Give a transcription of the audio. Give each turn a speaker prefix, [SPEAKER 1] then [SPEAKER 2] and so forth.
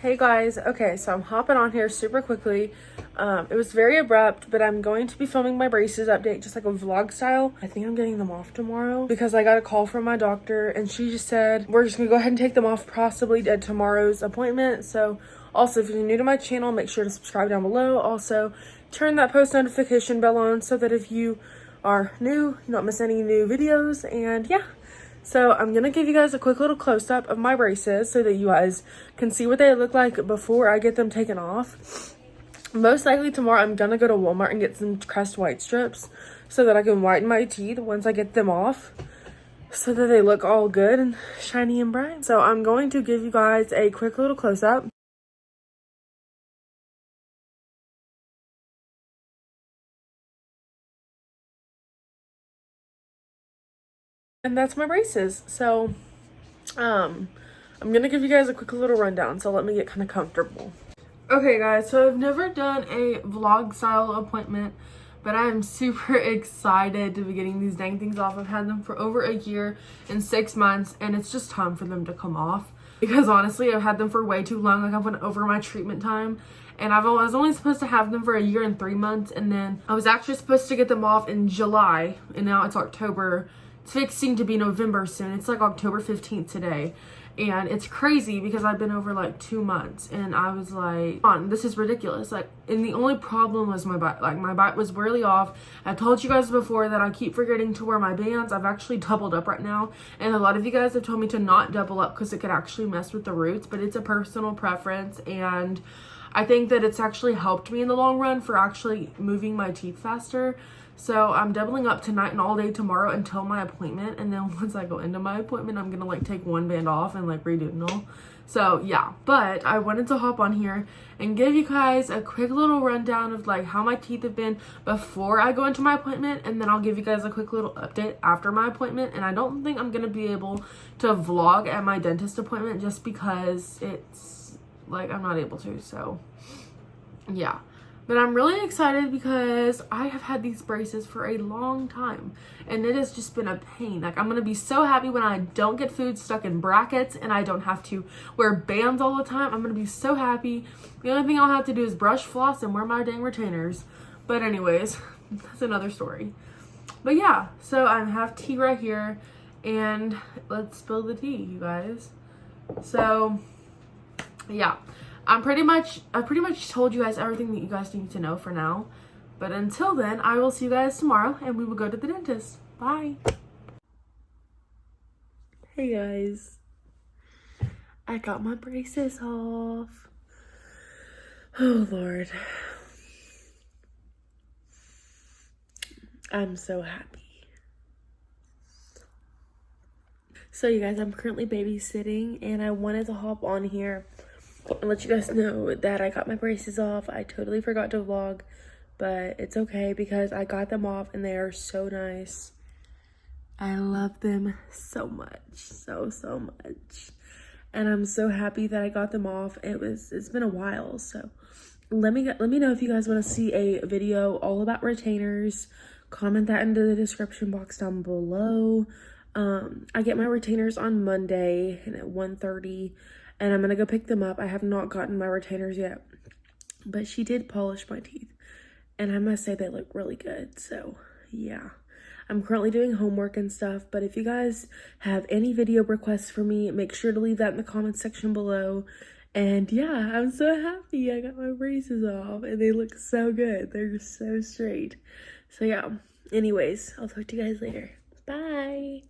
[SPEAKER 1] Hey guys, okay, so I'm hopping on here super quickly. It was very abrupt, but I'm going to be filming my braces update just like a vlog style. I think I'm getting them off tomorrow because I got a call from my doctor and she just said we're just gonna go ahead and take them off possibly at tomorrow's appointment. So also, if you're new to my channel, make sure to subscribe down below. Also, turn that post notification bell on so that if you are new, you don't miss any new videos. And yeah, so I'm gonna give you guys a quick little close-up of my braces so that you guys can see what they look like before I get them taken off. Most likely tomorrow I'm gonna go to Walmart and get some Crest white strips so that I can whiten my teeth once I get them off so that they look all good and shiny and bright. So I'm going to give you guys a quick little close-up. And that's my braces. So I'm gonna give you guys a quick little rundown, so let me get kind of comfortable. Okay guys, so I've never done a vlog style appointment, but I'm super excited to be getting these dang things off. I've had them for over a year and 6 months, and it's just time for them to come off because honestly I've had them for way too long. Like, I went over my treatment time and I was only supposed to have them for a year and 3 months, and then I was actually supposed to get them off in July, and now it's October. It's fixing to be November soon. It's like October 15th today. And it's crazy because I've been over like 2 months and I was like, this is ridiculous. Like, and the only problem was my bite. Like, my bite was really off. I told you guys before that I keep forgetting to wear my bands. I've actually doubled up right now. And a lot of you guys have told me to not double up because it could actually mess with the roots, but it's a personal preference. And I think that it's actually helped me in the long run for actually moving my teeth faster. So I'm doubling up tonight and all day tomorrow until my appointment. And then once I go into my appointment, I'm gonna like take one band off and like redo it all. So yeah, but I wanted to hop on here and give you guys a quick little rundown of like how my teeth have been before I go into my appointment. And then I'll give you guys a quick little update after my appointment. And I don't think I'm gonna be able to vlog at my dentist appointment just because it's like I'm not able to. So yeah. But I'm really excited because I have had these braces for a long time and it has just been a pain. Like, I'm going to be so happy when I don't get food stuck in brackets and I don't have to wear bands all the time. I'm going to be so happy. The only thing I'll have to do is brush, floss, and wear my dang retainers. But anyways, that's another story. But yeah, so I have tea right here and let's spill the tea, you guys. So yeah. I pretty much told you guys everything that you guys need to know for now. But until then, I will see you guys tomorrow and we will go to the dentist. Bye. Hey guys. I got my braces off. Oh Lord. I'm so happy. So you guys, I'm currently babysitting and I wanted to hop on here and let you guys know that I got my braces off. I totally forgot to vlog, but it's okay because I got them off and they are so nice. I love them so much, so much. And I'm so happy that I got them off. It's been a while, so let me know if you guys want to see a video all about retainers. Comment that into the description box down below. I get my retainers on Monday and at 1:30. And I'm gonna go pick them up. I have not gotten my retainers yet, but she did polish my teeth and I must say they look really good. So yeah, I'm currently doing homework and stuff, but if you guys have any video requests for me, make sure to leave that in the comments section below. And yeah, I'm so happy I got my braces off and they look so good. They're so straight. So yeah, anyways, I'll talk to you guys later. Bye.